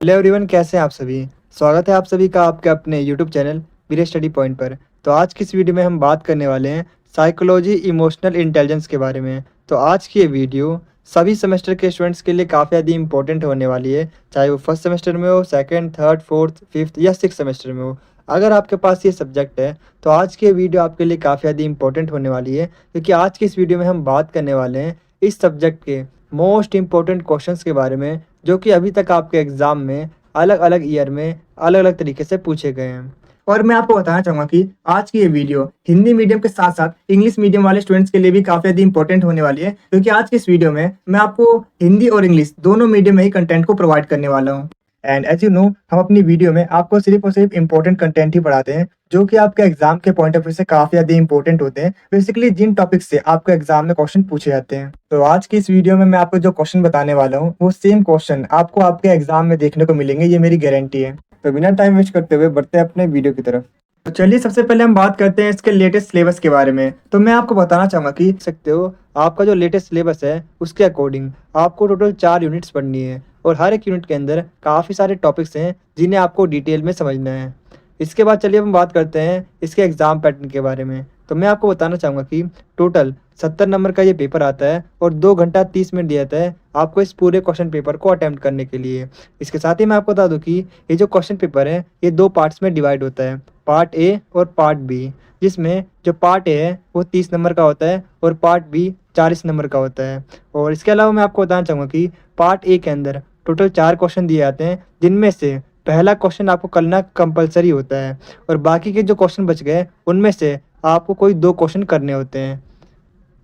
Hello everyone, कैसे हैं आप सभी। स्वागत है आप सभी का आपके अपने यूट्यूब चैनल वीरे स्टडी पॉइंट पर। तो आज की इस वीडियो में हम बात करने वाले हैं साइकोलॉजी इमोशनल इंटेलिजेंस के बारे में। तो आज की ये वीडियो सभी सेमेस्टर के स्टूडेंट्स के लिए काफ़ी ज़्यादा इंपॉर्टेंट होने वाली है, चाहे वो फर्स्ट सेमेस्टर में हो, सेकंड, थर्ड, फोर्थ, फिफ्थ या सिक्स सेमेस्टर में हो। अगर आपके पास ये सब्जेक्ट है तो आज की ये वीडियो आपके लिए काफ़ी ज़्यादा इंपॉर्टेंट होने वाली है, क्योंकि आज की इस वीडियो में हम बात करने वाले हैं इस सब्जेक्ट के मोस्ट इंपॉर्टेंट क्वेश्चंस के बारे में, जो कि अभी तक आपके एग्ज़ाम में अलग अलग ईयर में अलग अलग तरीके से पूछे गए हैं। और मैं आपको बताना चाहूँगा कि आज की ये वीडियो हिंदी मीडियम के साथ साथ इंग्लिश मीडियम वाले स्टूडेंट्स के लिए भी काफ़ी ज़्यादा इंपॉर्टेंट होने वाली है, क्योंकि आज की इस वीडियो में मैं आपको हिंदी और इंग्लिश दोनों मीडियम में ही कंटेंट को प्रोवाइड करने वाला हूँ। एंड एज यू नो, हम अपनी वीडियो में आपको सिर्फ और सिर्फ इंपॉर्टेंट कंटेंट ही पढ़ाते हैं, जो कि आपके एग्जाम के पॉइंट ऑफ व्यू से काफ़ी ज़्यादा इंपॉर्टेंट होते हैं, बेसिकली जिन टॉपिक से आपके एग्जाम में क्वेश्चन पूछे जाते हैं। तो आज की इस वीडियो में मैं आपको जो क्वेश्चन बताने वाला हूँ वो सेम क्वेश्चन आपको आपके एग्जाम में देखने को मिलेंगे, ये मेरी गारंटी है। तो बिना टाइम वेस्ट करते हुए बढ़ते हैं अपने वीडियो की तरफ। तो चलिए सबसे पहले हम बात करते हैं इसके लेटेस्ट सिलेबस के बारे में। तो मैं आपको बताना चाहूँगा कि सकते हो आपका जो लेटेस्ट सिलेबस है उसके अकॉर्डिंग आपको टोटल 4 यूनिट्स पढ़नी है, और हर एक यूनिट के अंदर काफ़ी सारे टॉपिक्स हैं जिन्हें आपको डिटेल में समझना है। इसके बाद चलिए हम बात करते हैं इसके एग्ज़ाम पैटर्न के बारे में। तो मैं आपको बताना चाहूँगा कि टोटल 70 नंबर का ये पेपर आता है और 2 घंटा 30 मिनट दिया जाता है आपको इस पूरे क्वेश्चन पेपर को अटैम्प्ट करने के लिए। इसके साथ ही मैं आपको बता दूं कि ये जो क्वेश्चन पेपर है ये 2 पार्ट्स में डिवाइड होता है, पार्ट ए और पार्ट बी, जिसमें जो पार्ट ए है वो 30 नंबर का होता है और पार्ट बी 40 नंबर का होता है। और इसके अलावा मैं आपको बताना चाहूँगा कि पार्ट ए के अंदर टोटल 4 क्वेश्चन दिए जाते हैं, जिनमें से पहला क्वेश्चन आपको करना कंपलसरी होता है, और बाकी के जो क्वेश्चन बच गए उनमें से आपको कोई 2 क्वेश्चन करने होते हैं।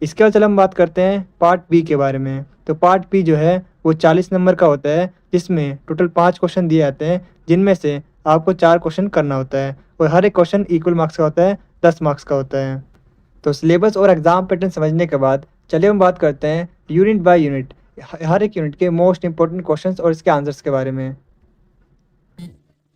इसके बाद चलो हम बात करते हैं पार्ट बी के बारे में। तो पार्ट बी जो है वो 40 नंबर का होता है, जिसमें टोटल 5 क्वेश्चन दिए जाते हैं, जिनमें से आपको 4 क्वेश्चन करना होता है, और हर एक क्वेश्चन इक्वल मार्क्स का होता है, 10 मार्क्स का होता है। तो सिलेबस और एग्ज़ाम पैटर्न समझने के बाद चलिए हम बात करते हैं यूनिट बाय यूनिट, हर एक यूनिट के मोस्ट इंपॉर्टेंट क्वेश्चंस और इसके आंसर्स के बारे में।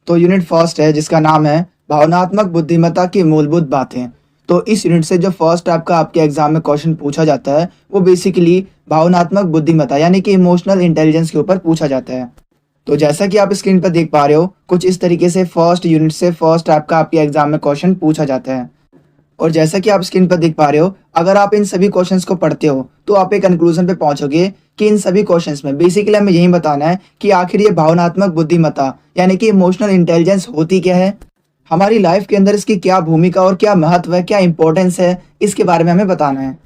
तो यूनिट फर्स्ट है जिसका नाम है भावनात्मक बुद्धिमत्ता की मूलभूत बातें। तो इस यूनिट से जो फर्स्ट आपके एग्जाम में क्वेश्चन पूछा जाता है वो बेसिकली भावनात्मक बुद्धिमत्ता यानी कि इमोशनल इंटेलिजेंस के ऊपर पूछा जाता है। तो जैसा कि आप स्क्रीन पर देख पा रहे हो, कुछ इस तरीके से फर्स्ट यूनिट से फर्स्ट आपके एग्जाम में क्वेश्चन पूछा जाता है। और जैसा कि आप स्क्रीन पर देख पा रहे हो, अगर आप इन सभी क्वेश्चंस को पढ़ते हो तो आप एक कंक्लूजन पे पहुंचोगे कि इन सभी क्वेश्चंस में बेसिकली हमें यही बताना है कि आखिर ये भावनात्मक बुद्धिमत्ता यानी कि इमोशनल इंटेलिजेंस होती क्या है, हमारी लाइफ के अंदर इसकी क्या भूमिका और क्या महत्व है, क्या इंपॉर्टेंस है, इसके बारे में हमें बताना है।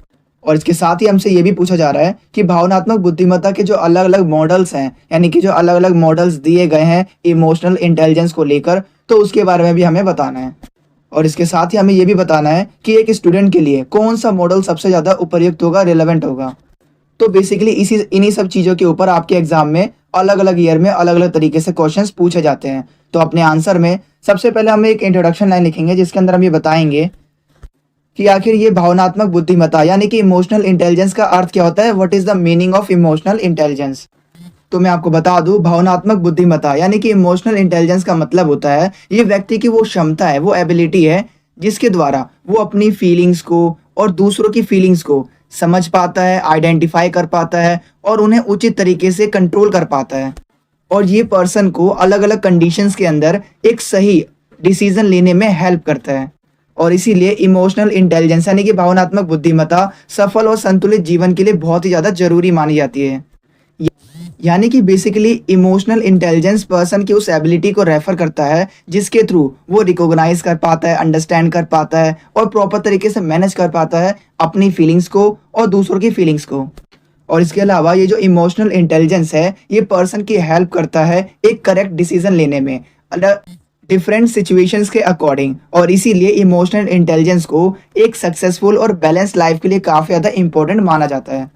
और इसके साथ ही हमसे ये भी पूछा जा रहा है कि भावनात्मक बुद्धिमत्ता के जो अलग अलग मॉडल्स हैं, यानी कि जो अलग अलग मॉडल्स दिए गए हैं इमोशनल इंटेलिजेंस को लेकर, तो उसके बारे में भी हमें बताना है। और इसके साथ ही हमें ये भी बताना है कि एक स्टूडेंट के लिए कौन सा मॉडल सबसे ज़्यादा उपयुक्त होगा, रिलेवेंट होगा। तो बेसिकली इन्हीं सब चीज़ों के ऊपर आपके एग्जाम में अलग अलग ईयर में अलग अलग तरीके से क्वेश्चंस पूछे जाते हैं। तो अपने आंसर में सबसे पहले हम एक इंट्रोडक्शन लाइन लिखेंगे, जिसके अंदर हम ये बताएंगे कि आखिर ये भावनात्मक बुद्धिमत्ता यानी कि इमोशनल इंटेलिजेंस का अर्थ क्या होता है, what is the meaning of emotional intelligence. तो मैं आपको बता दूं, भावनात्मक बुद्धिमत्ता यानी कि इमोशनल इंटेलिजेंस का मतलब होता है ये व्यक्ति की वो क्षमता है, वो एबिलिटी है जिसके द्वारा वो अपनी फीलिंग्स को और दूसरों की फीलिंग्स को समझ पाता है, आइडेंटिफाई कर पाता है और उन्हें उचित तरीके से कंट्रोल कर पाता है। और ये पर्सन को अलग अलग कंडीशंस के अंदर एक सही डिसीजन लेने में हेल्प करता है। और इसीलिए इमोशनल इंटेलिजेंस यानी कि भावनात्मक बुद्धिमत्ता सफल और संतुलित जीवन के लिए बहुत ही ज़्यादा जरूरी मानी जाती है। यानी कि बेसिकली इमोशनल इंटेलिजेंस पर्सन की उस एबिलिटी को रेफर करता है जिसके थ्रू वो रिकॉग्नाइज कर पाता है, अंडरस्टैंड कर पाता है और प्रॉपर तरीके से मैनेज कर पाता है अपनी फीलिंग्स को और दूसरों की फीलिंग्स को। और इसके अलावा ये जो इमोशनल इंटेलिजेंस है ये पर्सन की हेल्प करता है एक करेक्ट डिसीजन लेने में डिफरेंट सिचुएशंस के अकॉर्डिंग। और इसीलिए इमोशनल इंटेलिजेंस को एक सक्सेसफुल और बैलेंस लाइफ के लिए काफ़ी ज़्यादा इंपॉर्टेंट माना जाता है।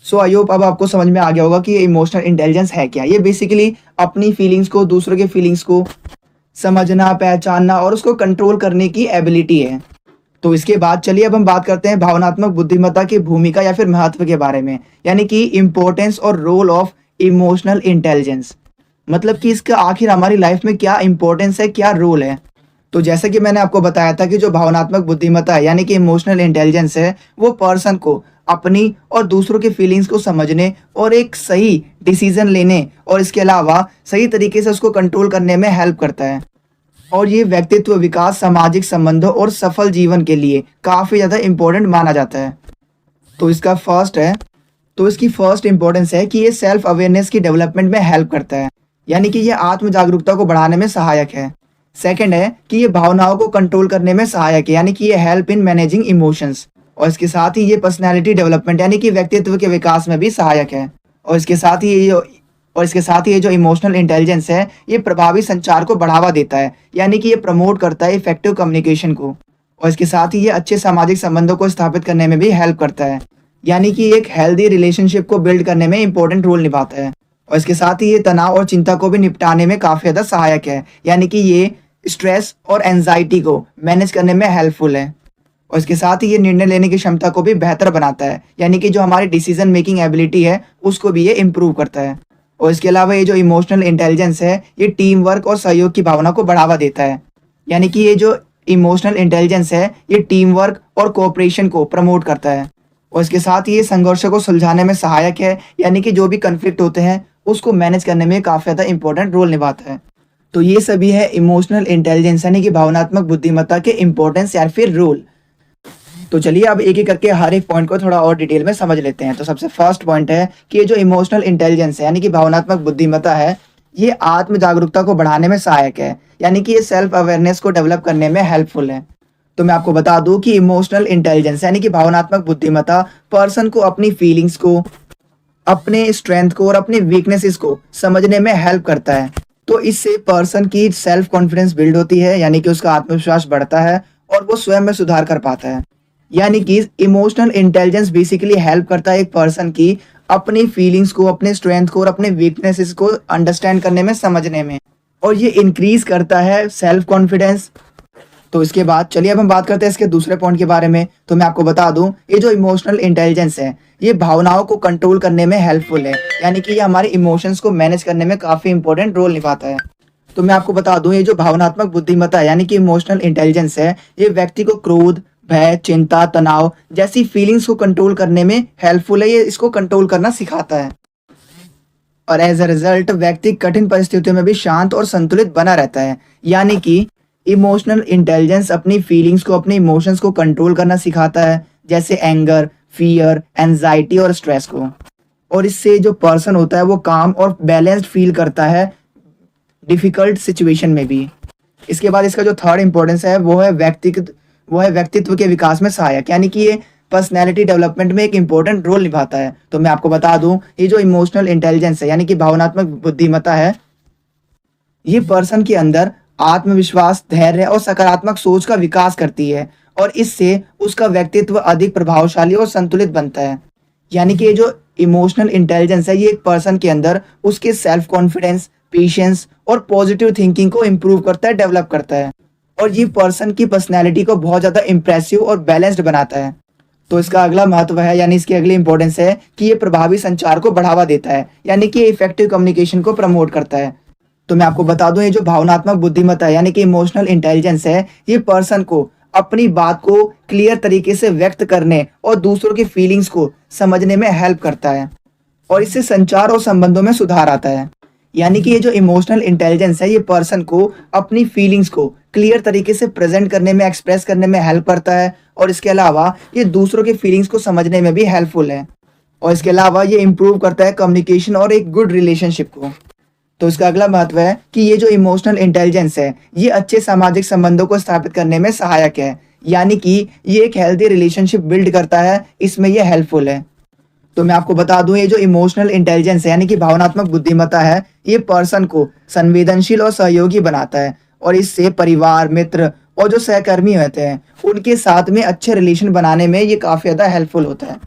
सो आई होप अब आपको समझ में आ गया होगा कि ये इमोशनल इंटेलिजेंस है क्या। ये बेसिकली अपनी फीलिंग्स को, दूसरों के फीलिंग्स को समझना, पहचानना और उसको कंट्रोल करने की एबिलिटी है। तो इसके बाद चलिए अब हम बात करते हैं भावनात्मक बुद्धिमत्ता की भूमिका या फिर महत्व के बारे में, यानी कि इम्पोर्टेंस और रोल ऑफ इमोशनल इंटेलिजेंस। मतलब कि इसका आखिर हमारी लाइफ में क्या इंपॉर्टेंस है, क्या रोल है। तो जैसे कि मैंने आपको बताया था कि जो भावनात्मक बुद्धिमत्ता है यानी कि इमोशनल इंटेलिजेंस है वो पर्सन को अपनी और दूसरों के फीलिंग्स को समझने और एक सही डिसीजन लेने और इसके अलावा सही तरीके से उसको कंट्रोल करने में हेल्प करता है। और ये व्यक्तित्व विकास, सामाजिक संबंधों और सफल जीवन के लिए काफ़ी ज़्यादा इम्पोर्टेंट माना जाता है। तो इसका फर्स्ट है तो इसकी फर्स्ट इंपॉर्टेंस है कि ये सेल्फ अवेयरनेस की डेवलपमेंट में हेल्प करता है, यानी कि ये आत्म जागरूकता को बढ़ाने में सहायक है। सेकंड है कि ये भावनाओं को कंट्रोल करने में सहायक है, यानी कि ये हेल्प इन मैनेजिंग इमोशंस। और इसके साथ ही ये पर्सनैलिटी डेवलपमेंट यानी कि व्यक्तित्व के विकास में भी सहायक है। और इसके साथ ही ये जो इमोशनल इंटेलिजेंस है ये प्रभावी संचार को बढ़ावा देता है, यानी कि ये प्रमोट करता है इफेक्टिव कम्युनिकेशन को। और इसके साथ ही ये अच्छे सामाजिक संबंधों को स्थापित करने में भी हेल्प करता है, यानी कि एक हेल्दी रिलेशनशिप को बिल्ड करने में इंपॉर्टेंट रोल निभाता है। और इसके साथ ही ये तनाव और चिंता को भी निपटाने में काफ़ी ज़्यादा सहायक है, यानी कि ये स्ट्रेस और एंजाइटी को मैनेज करने में हेल्पफुल है। और इसके साथ ही ये निर्णय लेने की क्षमता को भी बेहतर बनाता है, यानी कि जो हमारी डिसीजन मेकिंग एबिलिटी है उसको भी ये इम्प्रूव करता है। और इसके अलावा ये जो इमोशनल इंटेलिजेंस है ये टीम वर्क और सहयोग की भावना को बढ़ावा देता है, यानी कि ये जो इमोशनल इंटेलिजेंस है ये टीम वर्क और कोऑपरेशन को प्रमोट करता है। और इसके साथ ही ये संघर्षों को सुलझाने में सहायक है, यानी कि जो भी कन्फ्लिक्ट होते हैं उसको मैनेज करने में काफ़ी ज़्यादा इंपॉर्टेंट रोल निभाता है। तो ये सभी है इमोशनल इंटेलिजेंस यानी कि भावनात्मक बुद्धिमत्ता के इम्पोर्टेंस या फिर रोल। तो चलिए अब एक एक करके हर एक पॉइंट को थोड़ा और डिटेल में समझ लेते हैं। तो सबसे फर्स्ट पॉइंट है कि ये जो इमोशनल इंटेलिजेंस है यानी कि भावनात्मक बुद्धिमत्ता है ये आत्म जागरूकता को बढ़ाने में सहायक है, यानी कि ये सेल्फ अवेयरनेस को डेवलप करने में हेल्पफुल है। तो मैं आपको बता दूं कि इमोशनल इंटेलिजेंस यानी कि भावनात्मक बुद्धिमत्ता पर्सन को अपनी फीलिंग्स को, अपने स्ट्रेंथ को और अपनी वीकनेसेस को समझने में हेल्प करता है। तो इससे पर्सन की सेल्फ कॉन्फिडेंस बिल्ड होती है, यानी कि उसका आत्मविश्वास बढ़ता है और वो स्वयं में सुधार कर पाता है। यानी कि इमोशनल इंटेलिजेंस बेसिकली हेल्प करता है एक पर्सन की अपनी फीलिंग्स को, अपने स्ट्रेंथ को और अपने वीकनेसेस को अंडरस्टैंड करने में, समझने में, और ये इंक्रीज करता है सेल्फ कॉन्फिडेंस। तो इसके बाद चलिए अब हम बात करते हैं इसके दूसरे पॉइंट के बारे में। तो मैं आपको बता दूं ये जो इमोशनल इंटेलिजेंस है ये भावनाओं को कंट्रोल करने में हेल्पफुल है, यानी कि ये हमारे इमोशंस को मैनेज करने में काफ़ी इंपॉर्टेंट रोल निभाता है। तो मैं आपको बता दूं ये जो भावनात्मक बुद्धिमत्ता है यानी कि इमोशनल इंटेलिजेंस है ये व्यक्ति को क्रोध, भय, चिंता, तनाव जैसी फीलिंग्स को कंट्रोल करने में हेल्पफुल है। ये इसको कंट्रोल करना सिखाता है और एज अ रिजल्ट व्यक्ति कठिन परिस्थितियों में भी शांत और संतुलित बना रहता है। यानी कि इमोशनल इंटेलिजेंस अपनी फीलिंग्स को, अपने इमोशंस को कंट्रोल करना सिखाता है, जैसे एंगर, फियर, एंजाइटी और स्ट्रेस को। और इससे जो पर्सन होता है वो काम और बैलेंस्ड फील करता है डिफिकल्ट सिचुएशन में भी। इसके बाद इसका जो थर्ड इंपॉर्टेंस है वो है व्यक्तित्व के विकास में सहायक, यानी कि ये पर्सनैलिटी डेवलपमेंट में एक इंपॉर्टेंट रोल निभाता है। तो मैं आपको बता दूं ये जो इमोशनल इंटेलिजेंस है यानी कि भावनात्मक बुद्धिमत्ता है ये पर्सन के अंदर आत्मविश्वास, धैर्य और सकारात्मक सोच का विकास करती है और इससे उसका व्यक्तित्व अधिक प्रभावशाली और संतुलित बनता है। यानी कि ये जो इमोशनल इंटेलिजेंस है ये एक पर्सन के अंदर उसके सेल्फ कॉन्फिडेंस, पेशेंस और पॉजिटिव थिंकिंग को इम्प्रूव करता है, डेवलप करता है और ये पर्सन की पर्सनैलिटी को बहुत ज़्यादा इम्प्रेसिव और बैलेंस्ड बनाता है। तो इसका अगला महत्व है यानी इसकी अगली इंपॉर्टेंस है कि ये प्रभावी संचार को बढ़ावा देता है, यानी कि इफेक्टिव कम्युनिकेशन को प्रमोट करता है। तो मैं आपको बता दूं ये जो भावनात्मक बुद्धिमत्ता है यानी कि इमोशनल इंटेलिजेंस है ये पर्सन को अपनी बात को क्लियर तरीके से व्यक्त करने और दूसरों की फीलिंग्स को समझने में हेल्प करता है और इससे संचार और संबंधों में सुधार आता है। यानी कि ये जो इमोशनल इंटेलिजेंस है ये पर्सन को अपनी फीलिंग्स को क्लियर तरीके से प्रेजेंट करने में, एक्सप्रेस करने में हेल्प करता है और इसके अलावा ये दूसरों की फीलिंग्स को समझने में भी हेल्पफुल है और इसके अलावा ये इम्प्रूव करता है कम्युनिकेशन और एक गुड रिलेशनशिप को। तो इसका अगला महत्व है कि ये जो इमोशनल इंटेलिजेंस है ये अच्छे सामाजिक संबंधों को स्थापित करने में सहायक है, यानी कि ये एक हेल्दी रिलेशनशिप बिल्ड करता है, इसमें ये हेल्पफुल है। तो मैं आपको बता दूं ये जो इमोशनल इंटेलिजेंस है यानी कि भावनात्मक बुद्धिमत्ता है ये पर्सन को संवेदनशील और सहयोगी बनाता है और इससे परिवार, मित्र और जो सहकर्मी होते हैं उनके साथ में अच्छे रिलेशन बनाने में ये काफ़ी ज़्यादा हेल्पफुल होता है।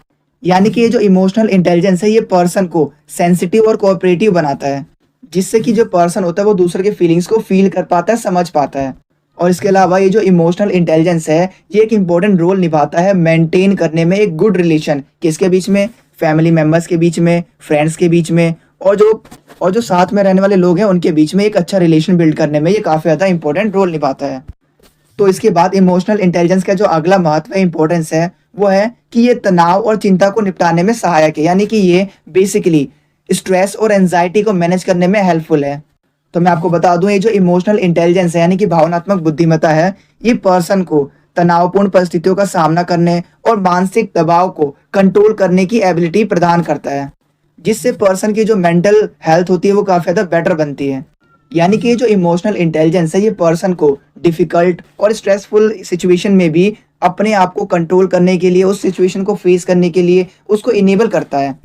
यानी कि ये जो इमोशनल इंटेलिजेंस है ये पर्सन को सेंसिटिव और कोऑपरेटिव बनाता है, जिससे कि जो पर्सन होता है वो दूसरे के फीलिंग्स को फील कर पाता है, समझ पाता है। और इसके अलावा ये जो इमोशनल इंटेलिजेंस है ये एक इम्पोर्टेंट रोल निभाता है मेंटेन करने में एक गुड रिलेशन, किसके बीच में, फैमिली मेम्बर्स के बीच में, फ्रेंड्स के बीच में और जो साथ में रहने वाले लोग हैं उनके बीच में एक अच्छा रिलेशन बिल्ड करने में ये काफ़ी ज़्यादा इंपॉर्टेंट रोल निभाता है। तो इसके बाद इमोशनल इंटेलिजेंस का जो अगला महत्व है, इंपॉर्टेंस है, वो है कि ये तनाव और चिंता को निपटाने में सहायक है, यानी कि ये बेसिकली स्ट्रेस और एंजाइटी को मैनेज करने में हेल्पफुल है। तो मैं आपको बता दूं, ये जो इमोशनल इंटेलिजेंस है यानी कि भावनात्मक बुद्धिमत्ता है, ये पर्सन को तनावपूर्ण परिस्थितियों का सामना करने और मानसिक दबाव को कंट्रोल करने की एबिलिटी प्रदान करता है, जिससे पर्सन की जो मेंटल हेल्थ होती है वो काफ़ी ज़्यादा बेटर बनती है। यानी कि ये जो इमोशनल इंटेलिजेंस है, ये पर्सन को डिफ़िकल्ट और स्ट्रेसफुल सिचुएशन में भी अपने आप को कंट्रोल करने के लिए, उस सिचुएशन को फेस करने के लिए उसको इनेबल करता है।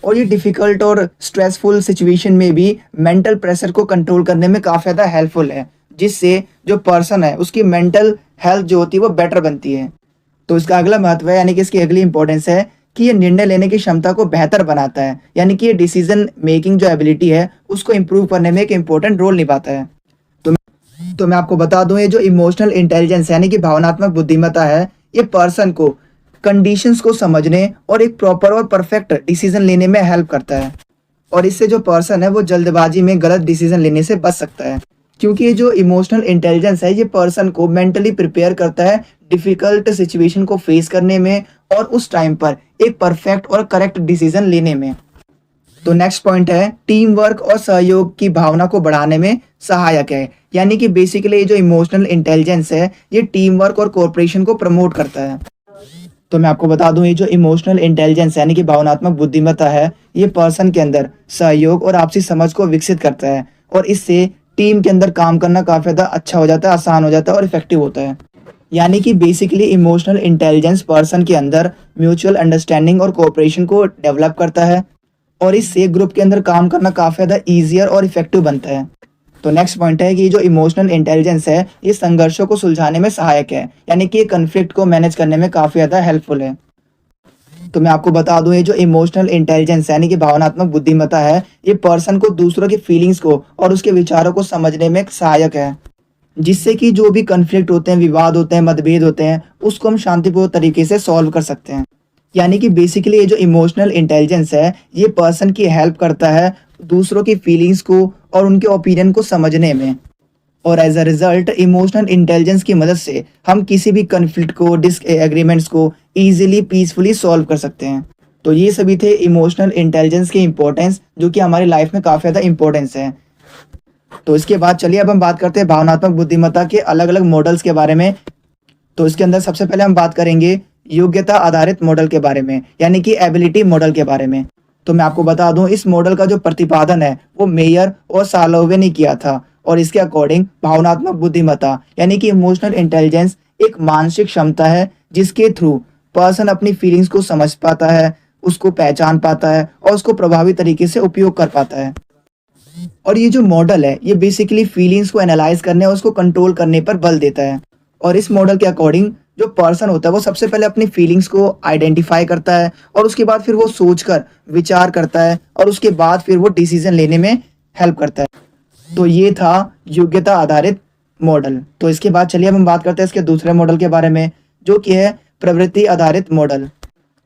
और ये डिफ़िकल्ट और स्ट्रेसफुल सिचुएशन में भी मेंटल प्रेशर को कंट्रोल करने में काफ़ी ज़्यादा हेल्पफुल है, जिससे जो पर्सन है उसकी मेंटल हेल्थ जो होती है वो बेटर बनती है। तो इसका अगला महत्व है, यानी कि इसकी अगली इंपॉर्टेंस है कि ये निर्णय लेने की क्षमता को बेहतर बनाता है, यानी कि ये डिसीजन मेकिंग जो एबिलिटी है उसको इम्प्रूव करने में एक इम्पोर्टेंट रोल निभाता है। तो मैं आपको बता दूं, ये जो इमोशनल इंटेलिजेंस यानी कि भावनात्मक बुद्धिमत्ता है, ये पर्सन को कंडीशंस को समझने और एक प्रॉपर और परफेक्ट डिसीजन लेने में हेल्प करता है। और इससे जो पर्सन है वो जल्दबाजी में गलत डिसीजन लेने से बच सकता है, क्योंकि ये जो इमोशनल इंटेलिजेंस है ये पर्सन को मेंटली प्रिपेयर करता है डिफ़िकल्ट सिचुएशन को फेस करने में और उस टाइम पर एक परफेक्ट और करेक्ट डिसीजन लेने में। तो नेक्स्ट पॉइंट है, टीम वर्क और सहयोग की भावना को बढ़ाने में सहायक है, यानी कि बेसिकली ये जो इमोशनल इंटेलिजेंस है ये टीम वर्क और कोऑपरेशन को प्रमोट करता है। तो मैं आपको बता दूं, ये जो इमोशनल इंटेलिजेंस यानी कि भावनात्मक बुद्धिमत्ता है, ये पर्सन के अंदर सहयोग और आपसी समझ को विकसित करता है, और इससे टीम के अंदर काम करना काफ़ी ज़्यादा अच्छा हो जाता है, आसान हो जाता है और इफेक्टिव होता है। यानी कि बेसिकली इमोशनल इंटेलिजेंस पर्सन के अंदर म्यूचुअल अंडरस्टैंडिंग और कोऑपरेशन को डेवलप करता है, और इससे ग्रुप के अंदर काम करना काफ़ी ज़्यादा ईजियर और इफेक्टिव बनता है। तो नेक्स्ट पॉइंट है कि ये जो इमोशनल इंटेलिजेंस है ये संघर्षों को सुलझाने में सहायक है, यानी कि ये कन्फ्लिक्ट को मैनेज करने में काफ़ी ज़्यादा हेल्पफुल है। तो मैं आपको बता दूं, ये जो इमोशनल इंटेलिजेंस यानी कि भावनात्मक बुद्धिमत्ता है, ये पर्सन को दूसरों की फीलिंग्स को और उसके विचारों को समझने में सहायक है, जिससे कि जो भी कन्फ्लिक्ट होते हैं, विवाद होते हैं, मतभेद होते हैं, उसको हम शांतिपूर्ण तरीके से सॉल्व कर सकते हैं। यानी कि बेसिकली ये जो इमोशनल इंटेलिजेंस है ये पर्सन की हेल्प करता है दूसरों की फीलिंग्स को और उनके ओपिनियन को समझने में, और as a result emotional intelligence की मदद से हम किसी भी कन्फ्लिक्ट को, डिसएग्रीमेंट्स को ईजिली पीसफुली सॉल्व कर सकते हैं। तो ये सभी थे इमोशनल इंटेलिजेंस के इंपॉर्टेंस, जो कि हमारी लाइफ में काफ़ी ज़्यादा इंपॉर्टेंस है। तो इसके बाद चलिए अब हम बात करते हैं भावनात्मक बुद्धिमत्ता के अलग अलग मॉडल्स के बारे में। तो इसके अंदर सबसे पहले हम बात करेंगे योग्यता आधारित मॉडल के बारे में, यानी कि एबिलिटी मॉडल के बारे में। तो मैं आपको बता दूं, इस मॉडल का जो प्रतिपादन है वो मेयर और सालोवे ने किया था, और इसके अकॉर्डिंग भावनात्मक बुद्धिमत्ता यानी कि इमोशनल इंटेलिजेंस एक मानसिक क्षमता है जिसके थ्रू पर्सन अपनी फीलिंग्स को समझ पाता है, उसको पहचान पाता है और उसको प्रभावी तरीके से उपयोग कर पाता है। और ये जो मॉडल है ये बेसिकली फीलिंग्स को एनालाइज करने और उसको कंट्रोल करने पर बल देता है। और इस मॉडल के अकॉर्डिंग जो पर्सन होता है वो सबसे पहले अपनी फीलिंग्स को आइडेंटिफाई करता है, और उसके बाद फिर वो सोचकर विचार करता है, और उसके बाद फिर वो डिसीजन लेने में हेल्प करता है। तो ये था योग्यता आधारित मॉडल। तो इसके बाद चलिए अब हम बात करते हैं इसके दूसरे मॉडल के बारे में, जो कि है प्रवृत्ति आधारित मॉडल।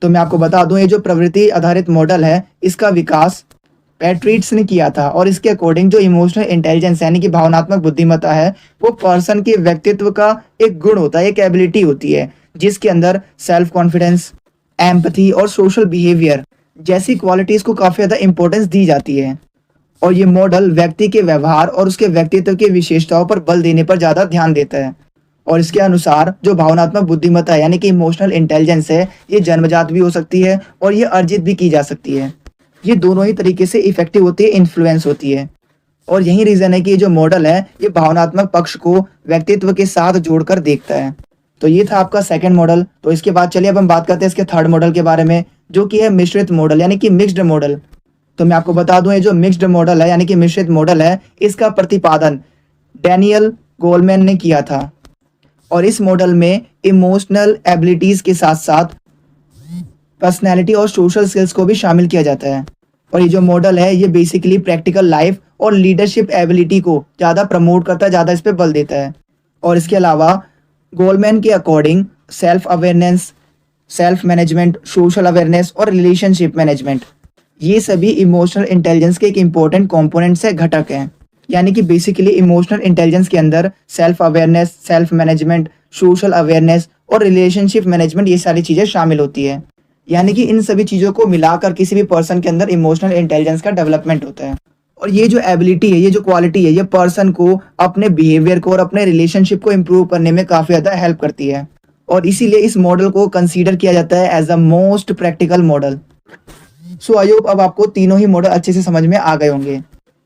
तो मैं आपको बता दूं, ये जो प्रवृत्ति आधारित मॉडल है इसका विकास पैट्रिट्स ने किया था, और इसके अकॉर्डिंग जो इमोशनल इंटेलिजेंस यानी कि भावनात्मक बुद्धिमत्ता है वो पर्सन के व्यक्तित्व का एक गुण होता है, एक एबिलिटी होती है, जिसके अंदर सेल्फ कॉन्फिडेंस, एम्पैथी और सोशल बिहेवियर जैसी क्वालिटीज़ को काफ़ी ज़्यादा इंपॉर्टेंस दी जाती है। और ये मॉडल व्यक्ति के व्यवहार और उसके व्यक्तित्व की विशेषताओं पर बल देने पर ज़्यादा ध्यान देता है। और इसके अनुसार जो भावनात्मक बुद्धिमत्ता यानी कि इमोशनल इंटेलिजेंस है ये जन्मजात भी हो सकती है और ये अर्जित भी की जा सकती है। ये दोनों ही तरीके से इफेक्टिव होती है, इन्फ्लुएंस होती है। और यही रीज़न है कि ये जो मॉडल है ये भावनात्मक पक्ष को व्यक्तित्व के साथ जोड़कर देखता है। तो ये था आपका सेकंड मॉडल। तो इसके बाद चलिए अब हम बात करते हैं इसके थर्ड मॉडल के बारे में, जो कि है मिश्रित मॉडल यानी कि मिक्स्ड मॉडल। तो मैं आपको बता दूं, ये जो मिक्स्ड मॉडल है यानी कि मिश्रित मॉडल है इसका प्रतिपादन डैनियल गोलमैन ने किया था, और इस मॉडल में इमोशनल एबिलिटीज़ के साथ साथ पर्सनैलिटी और सोशल स्किल्स को भी शामिल किया जाता है। और ये जो मॉडल है ये बेसिकली प्रैक्टिकल लाइफ और लीडरशिप एबिलिटी को ज़्यादा प्रमोट करता है, ज़्यादा इस पर बल देता है। और इसके अलावा गोलमैन के according self awareness, self management, social awareness और रिलेशनशिप मैनेजमेंट ये सभी इमोशनल इंटेलिजेंस के एक इम्पोर्टेंट कॉम्पोनेंट्स है, घटक हैं। यानी कि बेसिकली इमोशनल इंटेलिजेंस के अंदर self awareness, self management, social awareness और रिलेशनशिप मैनेजमेंट, ये सारी चीज़ें शामिल होती है। यानी कि इन सभी चीज़ों को मिलाकर किसी भी पर्सन के अंदर इमोशनल इंटेलिजेंस का डेवलपमेंट होता है। और ये जो एबिलिटी है, ये जो क्वालिटी है, ये पर्सन को अपने बिहेवियर को और अपने रिलेशनशिप को इम्प्रूव करने में काफ़ी ज़्यादा हेल्प करती है। और इसीलिए इस मॉडल को कंसीडर किया जाता है as a most practical model. So I hope अब आपको तीनों ही मॉडल अच्छे से समझ में आ गए होंगे।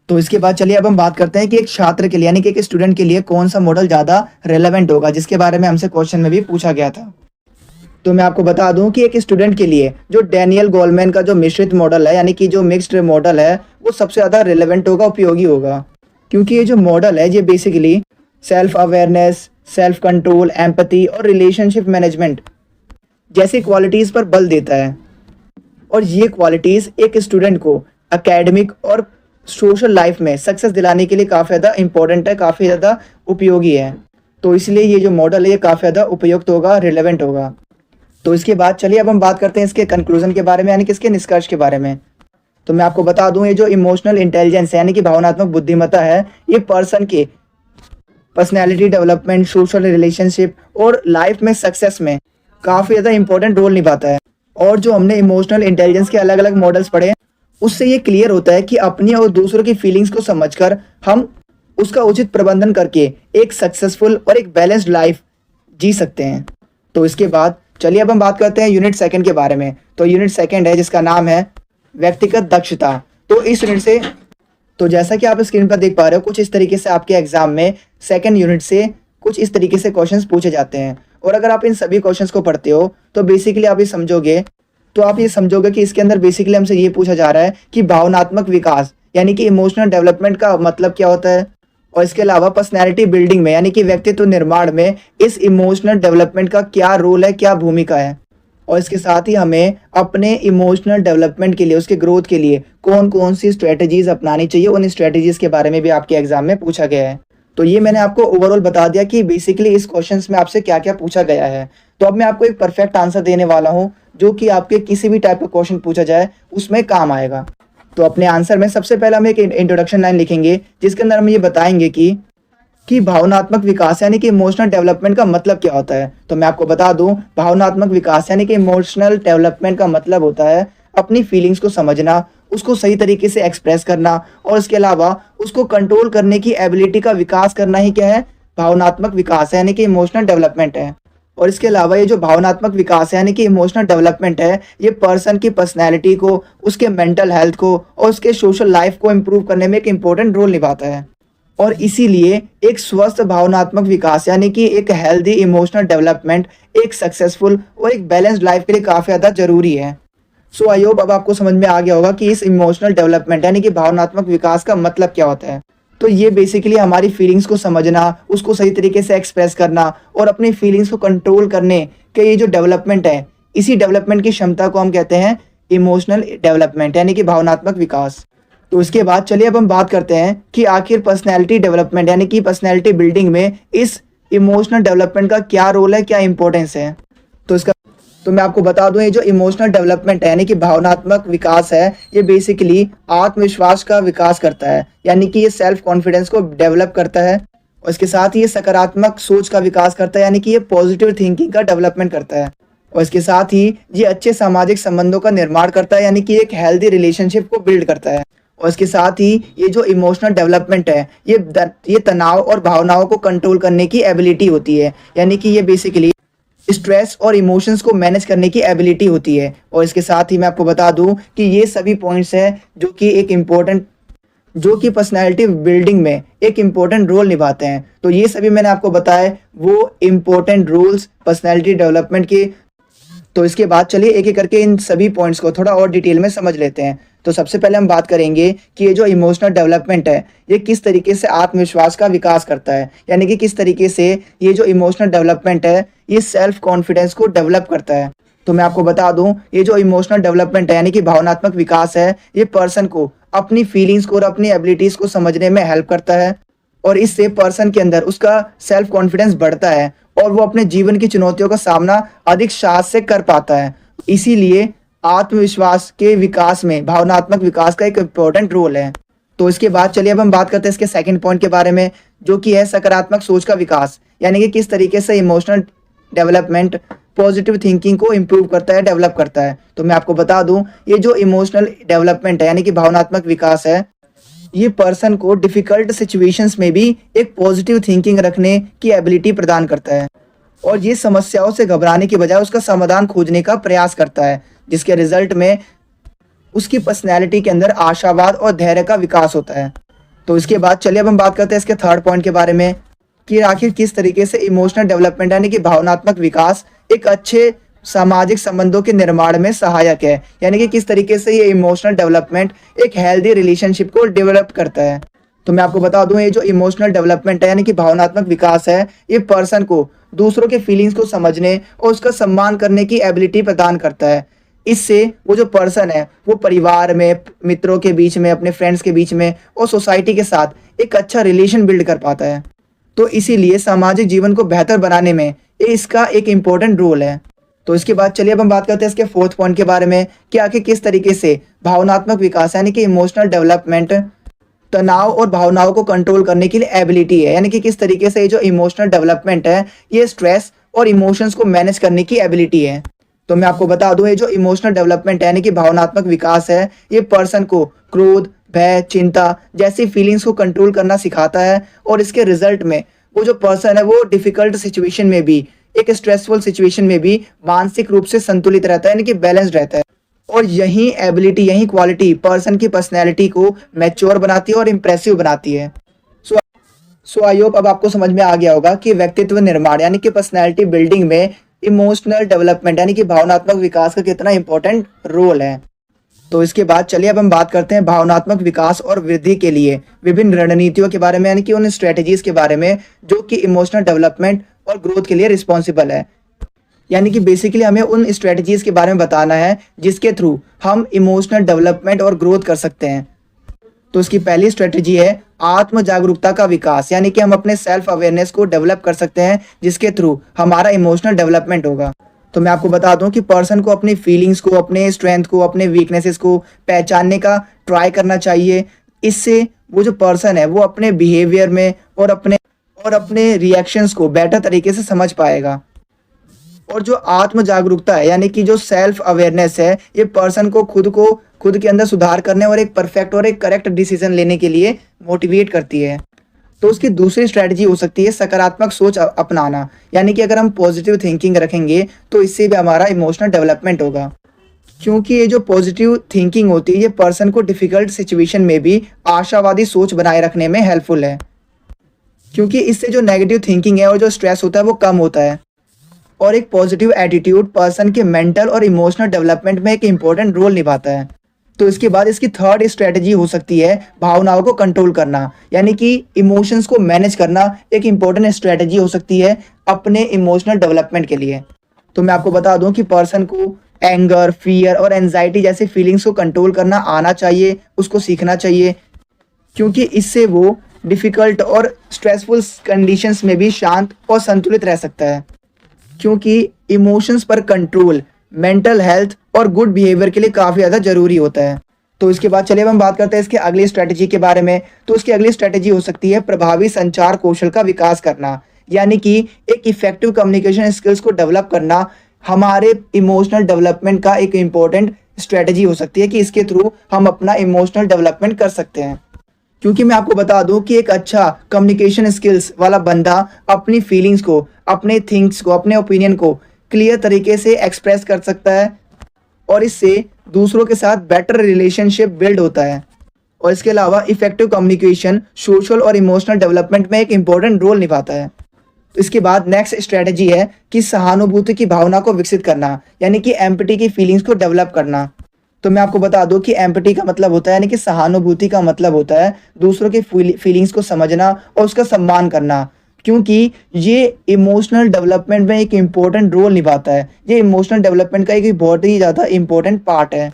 तो इसके बाद चलिए अब हम बात करते हैं कि एक छात्र के लिए, यानी कि एक स्टूडेंट के लिए कौन सा मॉडल ज़्यादा रेलेवेंट होगा, जिसके बारे में हमसे क्वेश्चन में भी पूछा गया था। तो मैं आपको बता दूं कि एक स्टूडेंट के लिए जो डैनियल गोलमैन का जो मिश्रित मॉडल है, यानी कि जो मिक्स्ड मॉडल है, वो सबसे ज़्यादा रिलेवेंट होगा, उपयोगी होगा। क्योंकि ये जो मॉडल है, ये basically self awareness, self control, empathy और रिलेशनशिप मैनेजमेंट जैसी क्वालिटीज़ पर बल देता है। और ये क्वालिटीज़ एक स्टूडेंट को एकेडमिक और सोशल लाइफ में सक्सेस दिलाने के लिए काफ़ी ज़्यादा इंपॉर्टेंट है, काफ़ी ज़्यादा उपयोगी है। तो इसलिए ये जो मॉडल है, ये काफ़ी ज़्यादा उपयुक्त होगा, रिलेवेंट होगा। तो इसके बाद चलिए अब हम बात करते हैं इसके कंक्लूजन के बारे में, यानी कि इसके निष्कर्ष के बारे में। तो मैं आपको बता दूं, ये जो इमोशनल इंटेलिजेंस है, यानी कि भावनात्मक बुद्धिमत्ता है, ये पर्सन के पर्सनैलिटी डेवलपमेंट, सोशल रिलेशनशिप और लाइफ में सक्सेस में काफ़ी ज़्यादा इंपॉर्टेंट रोल निभाता है। और जो हमने इमोशनल इंटेलिजेंस के अलग अलग मॉडल्स पढ़े, उससे ये क्लियर होता है कि अपनी और दूसरों की फीलिंग्स को समझकर हम उसका उचित प्रबंधन करके एक सक्सेसफुल और एक बैलेंस्ड लाइफ जी सकते हैं। तो इसके बाद चलिए अब हम बात करते हैं यूनिट सेकंड के बारे में। तो यूनिट सेकंड है जिसका नाम है व्यक्तिगत दक्षता। तो इस यूनिट से, तो जैसा कि आप स्क्रीन पर देख पा रहे हो, कुछ इस तरीके से आपके एग्जाम में सेकंड यूनिट से कुछ इस तरीके से क्वेश्चंस पूछे जाते हैं। और अगर आप इन सभी क्वेश्चंस को पढ़ते हो तो बेसिकली आप ये समझोगे कि इसके अंदर बेसिकली हमसे ये पूछा जा रहा है कि भावनात्मक विकास यानी कि इमोशनल डेवलपमेंट का मतलब क्या होता है। और इसके अलावा पर्सनैलिटी बिल्डिंग में, यानी कि व्यक्तित्व निर्माण में इस इमोशनल डेवलपमेंट का क्या रोल है, क्या भूमिका है। और इसके साथ ही हमें अपने इमोशनल डेवलपमेंट के लिए, उसके ग्रोथ के लिए कौन कौन सी स्ट्रेटजीज अपनानी चाहिए, उन स्ट्रेटजीज के बारे में भी आपके एग्जाम में पूछा गया है। तो ये मैंने आपको ओवरऑल बता दिया कि बेसिकली इस क्वेश्चन में आपसे क्या क्या पूछा गया है। तो अब मैं आपको एक परफेक्ट आंसर देने वाला हूँ, जो कि आपके किसी भी टाइप का क्वेश्चन पूछा जाए उसमें काम आएगा। तो अपने आंसर में सबसे पहले हम एक इंट्रोडक्शन लाइन लिखेंगे, जिसके अंदर हम ये बताएंगे कि भावनात्मक विकास यानी कि इमोशनल डेवलपमेंट का मतलब क्या होता है। तो मैं आपको बता दूं, भावनात्मक विकास यानी कि इमोशनल डेवलपमेंट का मतलब होता है अपनी फीलिंग्स को समझना, उसको सही तरीके से एक्सप्रेस करना, और इसके अलावा उसको कंट्रोल करने की एबिलिटी का विकास करना ही क्या है, भावनात्मक विकास है, यानी कि इमोशनल डेवलपमेंट है। और इसके अलावा ये जो भावनात्मक विकास है यानी कि इमोशनल डेवलपमेंट है, ये पर्सन की पर्सनैलिटी को, उसके मेंटल हेल्थ को और उसके सोशल लाइफ को इम्प्रूव करने में एक इम्पोर्टेंट रोल निभाता है। और इसीलिए एक स्वस्थ भावनात्मक विकास यानी कि एक हेल्दी इमोशनल डेवलपमेंट एक सक्सेसफुल और एक बैलेंस्ड लाइफ के लिए काफ़ी ज़्यादा ज़रूरी है। सो आई होप अब आपको समझ में आ गया होगा कि इस इमोशनल डेवलपमेंट यानी कि भावनात्मक विकास का मतलब क्या होता है। तो ये बेसिकली हमारी फीलिंग्स को समझना, उसको सही तरीके से एक्सप्रेस करना और अपनी फीलिंग्स को कंट्रोल करने के ये जो डेवलपमेंट है, इसी डेवलपमेंट की क्षमता को हम कहते हैं इमोशनल डेवलपमेंट यानी कि भावनात्मक विकास। तो इसके बाद चलिए अब हम बात करते हैं कि आखिर पर्सनैलिटी डेवलपमेंट यानी कि पर्सनैलिटी बिल्डिंग में इस इमोशनल डेवलपमेंट का क्या रोल है, क्या इंपॉर्टेंस है। तो मैं आपको बता दूं, ये जो इमोशनल डेवलपमेंट है यानी कि भावनात्मक विकास है, ये बेसिकली आत्मविश्वास का विकास करता है, यानी कि ये सेल्फ कॉन्फिडेंस को डेवलप करता है। और इसके साथ ही ये सकारात्मक सोच का विकास करता है, यानी कि ये पॉजिटिव थिंकिंग का डेवलपमेंट करता है। और इसके साथ ही ये अच्छे सामाजिक संबंधों का निर्माण करता है, यानी कि एक हेल्दी रिलेशनशिप को बिल्ड करता है। और इसके साथ ही ये जो इमोशनल डेवलपमेंट है, ये तनाव और भावनाओं को कंट्रोल करने की एबिलिटी होती है, यानी कि ये बेसिकली स्ट्रेस और इमोशंस को मैनेज करने की एबिलिटी होती है। और इसके साथ ही मैं आपको बता दूं कि ये सभी पॉइंट्स हैं जो कि पर्सनैलिटी बिल्डिंग में एक इम्पोर्टेंट रोल निभाते हैं। तो ये सभी मैंने आपको बताए वो इम्पोर्टेंट रोल्स पर्सनैलिटी डेवलपमेंट के। तो इसके बाद चलिए एक एक करके इन सभी पॉइंट्स को थोड़ा और डिटेल में समझ लेते हैं। तो सबसे पहले हम बात करेंगे कि ये जो इमोशनल डेवलपमेंट है, ये किस तरीके से आत्मविश्वास का विकास करता है, यानी कि किस तरीके से ये जो इमोशनल डेवलपमेंट है, ये सेल्फ कॉन्फिडेंस को डेवलप करता है। तो मैं आपको बता दूं, ये जो इमोशनल डेवलपमेंट है यानी कि भावनात्मक विकास है, ये पर्सन को अपनी फीलिंग्स को और अपनी एबिलिटीज़ को समझने में हेल्प करता है। और इससे पर्सन के अंदर उसका सेल्फ कॉन्फिडेंस बढ़ता है और वो अपने जीवन की चुनौतियों का सामना अधिक साहस से कर पाता है। इसीलिए आत्मविश्वास के विकास में भावनात्मक विकास का एक इम्पोर्टेंट रोल है। तो इसके बाद चलिए अब हम बात करते हैं इसके सेकंड पॉइंट के बारे में, जो कि है सकारात्मक सोच का विकास, यानी कि किस तरीके से इमोशनल डेवलपमेंट पॉजिटिव थिंकिंग को इम्प्रूव करता है, डेवलप करता है। तो मैं आपको बता दूं, ये जो इमोशनल डेवलपमेंट है यानी कि भावनात्मक विकास है, ये पर्सन को डिफिकल्ट सिचुएशंस में भी एक पॉजिटिव थिंकिंग रखने की एबिलिटी प्रदान करता है और ये समस्याओं से घबराने की बजाय उसका समाधान खोजने का प्रयास करता है, जिसके रिजल्ट में उसकी पर्सनैलिटी के अंदर आशावाद और धैर्य का विकास होता है। तो इसके बाद चलिए अब हम बात करते हैं इसके थर्ड पॉइंट के बारे में कि आखिर किस तरीके से इमोशनल डेवलपमेंट यानी कि भावनात्मक विकास एक अच्छे सामाजिक संबंधों के निर्माण में सहायक है, यानी कि किस तरीके से ये इमोशनल डेवलपमेंट एक हेल्दी रिलेशनशिप को डेवलप करता है। तो मैं आपको बता दूं, ये जो इमोशनल डेवलपमेंट है यानी कि भावनात्मक विकास है, ये पर्सन को दूसरों के फीलिंग्स को समझने और उसका सम्मान करने की एबिलिटी प्रदान करता है। इससे वो जो पर्सन है वो परिवार में, मित्रों के बीच में, अपने फ्रेंड्स के बीच में और सोसाइटी के साथ एक अच्छा रिलेशन बिल्ड कर पाता है। तो इसीलिए सामाजिक जीवन को बेहतर बनाने में ये इसका एक इम्पोर्टेंट रोल है। तो इसके बाद चलिए अब हम बात करते हैं इसके फोर्थ पॉइंट के बारे में कि आखिर किस तरीके से भावनात्मक विकास यानी कि इमोशनल डेवलपमेंट तनाव और भावनाओं को कंट्रोल करने के लिए एबिलिटी है, यानी कि किस तरीके से ये जो इमोशनल डेवलपमेंट है ये स्ट्रेस और इमोशंस को मैनेज करने की एबिलिटी है। तो मैं आपको बता दूं, ये जो इमोशनल डेवलपमेंट है यानी कि भावनात्मक विकास है, ये पर्सन को क्रोध, भय, चिंता जैसी फीलिंग्स को कंट्रोल करना सिखाता है और इसके रिजल्ट में वो जो पर्सन है वो डिफिकल्ट सिचुएशन में भी, एक स्ट्रेसफुल सिचुएशन में भी मानसिक रूप से संतुलित रहता है, यानी कि बैलेंस्ड रहता है। और यही एबिलिटी, यही क्वालिटी पर्सन की पर्सनैलिटी को मैच्योर बनाती है और इम्प्रेसिव बनाती है। सो आई होप अब आपको समझ में आ गया होगा कि व्यक्तित्व निर्माण यानी कि पर्सनैलिटी बिल्डिंग में इमोशनल डेवलपमेंट यानी कि भावनात्मक विकास का कितना इंपॉर्टेंट रोल है। तो इसके बाद चलिए अब हम बात करते हैं भावनात्मक विकास और वृद्धि के लिए विभिन्न रणनीतियों के बारे में, यानी कि उन स्ट्रेटजीज के बारे में जो कि इमोशनल डेवलपमेंट और ग्रोथ के लिए रिस्पॉन्सिबल है। यानी कि बेसिकली हमें उन स्ट्रेटजीज के बारे में बताना है जिसके थ्रू हम इमोशनल डेवलपमेंट और ग्रोथ कर सकते हैं। तो इसकी पहली स्ट्रेटजी है आत्म जागरूकता का विकास, यानी कि हम अपने सेल्फ अवेयरनेस को डेवलप कर सकते हैं जिसके थ्रू हमारा इमोशनल डेवलपमेंट होगा। तो मैं आपको बता दूं कि पर्सन को अपनी फीलिंग्स को, अपने स्ट्रेंथ को, अपने वीकनेसेस को पहचानने का ट्राई करना चाहिए। इससे वो जो पर्सन है वो अपने बिहेवियर में और अपने रिएक्शंस को बेटर तरीके से समझ पाएगा। और जो आत्म जागरूकता है यानी कि जो सेल्फ अवेयरनेस है, ये पर्सन को खुद के अंदर सुधार करने और एक परफेक्ट और एक करेक्ट डिसीजन लेने के लिए मोटिवेट करती है। तो उसकी दूसरी स्ट्रेटजी हो सकती है सकारात्मक सोच अपनाना, यानी कि अगर हम पॉजिटिव थिंकिंग रखेंगे तो इससे भी हमारा इमोशनल डेवलपमेंट होगा। क्योंकि ये जो पॉजिटिव थिंकिंग होती है ये पर्सन को डिफिकल्ट सिचुएशन में भी आशावादी सोच बनाए रखने में हेल्पफुल है, क्योंकि इससे जो नेगेटिव थिंकिंग है और जो स्ट्रेस होता है वो कम होता है। और एक पॉजिटिव एटीट्यूड पर्सन के मेंटल और इमोशनल डेवलपमेंट में एक इम्पोर्टेंट रोल निभाता है। तो इसके बाद इसकी थर्ड स्ट्रेटजी हो सकती है भावनाओं को कंट्रोल करना, यानी कि इमोशंस को मैनेज करना एक इम्पोर्टेंट स्ट्रेटजी हो सकती है अपने इमोशनल डेवलपमेंट के लिए। तो मैं आपको बता दूं कि पर्सन को एंगर, फियर और एंजाइटी जैसी फीलिंग्स को कंट्रोल करना आना चाहिए, उसको सीखना चाहिए, क्योंकि इससे वो डिफ़िकल्ट और स्ट्रेसफुल कंडीशंस में भी शांत और संतुलित रह सकता है। क्योंकि इमोशंस पर कंट्रोल मेंटल हेल्थ और गुड बिहेवियर के लिए काफ़ी ज़्यादा ज़रूरी होता है। तो इसके बाद चलिए हम बात करते हैं इसके अगली स्ट्रेटजी के बारे में। तो इसकी अगली स्ट्रेटजी हो सकती है प्रभावी संचार कौशल का विकास करना, यानी कि एक इफेक्टिव कम्युनिकेशन स्किल्स को डेवलप करना हमारे इमोशनल डेवलपमेंट का एक इम्पोर्टेंट स्ट्रेटजी हो सकती है कि इसके थ्रू हम अपना इमोशनल डेवलपमेंट कर सकते हैं। क्योंकि मैं आपको बता दूं कि एक अच्छा कम्युनिकेशन स्किल्स वाला बंदा अपनी फीलिंग्स को, अपने थिंग्स को, अपने ओपिनियन को क्लियर तरीके से एक्सप्रेस कर सकता है और इससे दूसरों के साथ बेटर रिलेशनशिप बिल्ड होता है। और इसके अलावा इफेक्टिव कम्युनिकेशन सोशल और इमोशनल डेवलपमेंट में एक इम्पोर्टेंट रोल निभाता है। इसके बाद नेक्स्ट स्ट्रेटजी है कि सहानुभूति की भावना को विकसित करना, यानी कि एम्पैथी की फीलिंग्स को डेवलप करना। तो मैं आपको बता दूं कि एम्पैथी का मतलब होता है, यानी कि सहानुभूति का मतलब होता है दूसरों के फीलिंग्स को समझना और उसका सम्मान करना, क्योंकि ये इमोशनल डेवलपमेंट में एक इम्पोर्टेंट रोल निभाता है। ये इमोशनल डेवलपमेंट का एक बहुत ही ज़्यादा इम्पोर्टेंट पार्ट है,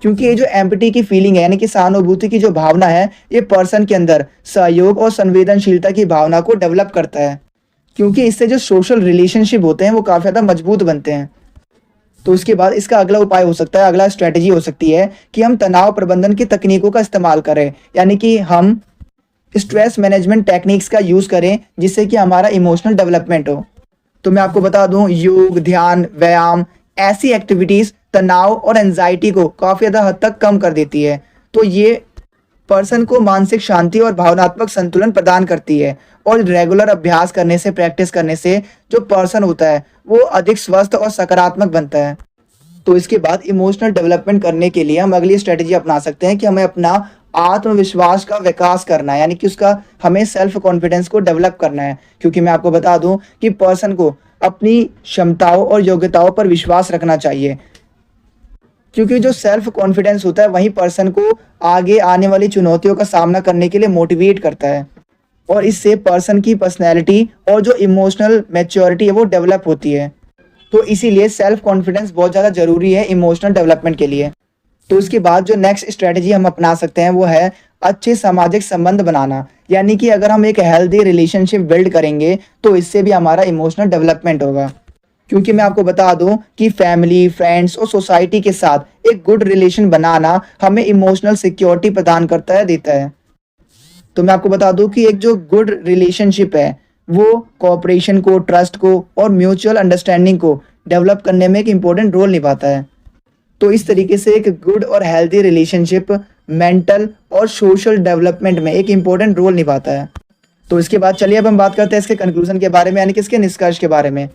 क्योंकि ये जो एम्पैथी की फीलिंग है यानी कि सहानुभूति की जो भावना है, ये पर्सन के अंदर सहयोग और संवेदनशीलता की भावना को डेवलप करता है, क्योंकि इससे जो सोशल रिलेशनशिप होते हैं वो काफ़ी ज़्यादा मजबूत बनते हैं। तो इसके बाद इसका अगला उपाय हो सकता है, अगला स्ट्रेटजी हो सकती है कि हम तनाव प्रबंधन की तकनीकों का इस्तेमाल करें, यानी कि हम स्ट्रेस मैनेजमेंट टेक्निक्स का यूज़ करें जिससे कि हमारा इमोशनल डेवलपमेंट हो। तो मैं आपको बता दूं, योग, ध्यान, व्यायाम, ऐसी एक्टिविटीज तनाव और एंजाइटी को काफी ज्यादा हद तक कम कर देती है। तो ये पर्सन को मानसिक शांति और भावनात्मक संतुलन प्रदान करती है। और रेगुलर अभ्यास करने से, प्रैक्टिस करने से जो पर्सन होता है वो अधिक स्वस्थ और सकारात्मक बनता है। तो इसके बाद इमोशनल डेवलपमेंट करने के लिए हम अगली स्ट्रेटजी अपना सकते हैं कि हमें अपना आत्मविश्वास का विकास करना है, यानी कि उसका हमें सेल्फ कॉन्फिडेंस को डेवलप करना है। क्योंकि मैं आपको बता दूं कि पर्सन को अपनी क्षमताओं और योग्यताओं पर विश्वास रखना चाहिए, क्योंकि जो सेल्फ कॉन्फिडेंस होता है वही पर्सन को आगे आने वाली चुनौतियों का सामना करने के लिए मोटिवेट करता है। और इससे पर्सन की पर्सनैलिटी और जो इमोशनल मैच्योरिटी है वो डेवलप होती है। तो इसीलिए सेल्फ कॉन्फिडेंस बहुत ज़्यादा ज़रूरी है इमोशनल डेवलपमेंट के लिए। तो इसके बाद जो नेक्स्ट स्ट्रेटजी हम अपना सकते हैं वो है अच्छे सामाजिक संबंध बनाना। यानी कि अगर हम एक हेल्दी रिलेशनशिप बिल्ड करेंगे तो इससे भी हमारा इमोशनल डेवलपमेंट होगा। क्योंकि मैं आपको बता दूं कि फैमिली, फ्रेंड्स और सोसाइटी के साथ एक गुड रिलेशन बनाना हमें इमोशनल सिक्योरिटी प्रदान करता है, देता है। तो मैं आपको बता दूं कि एक जो गुड रिलेशनशिप है वो कोऑपरेशन को, ट्रस्ट को और म्यूचुअल अंडरस्टैंडिंग को डेवलप करने में एक इम्पोर्टेंट रोल निभाता है। तो इस तरीके से एक गुड और हेल्दी रिलेशनशिप मेंटल और सोशल डेवलपमेंट में एक इम्पोर्टेंट रोल निभाता है। तो इसके बाद चलिए अब हम बात करते हैं इसके कंक्लूजन के बारे में, यानी कि इसके निष्कर्ष के बारे में।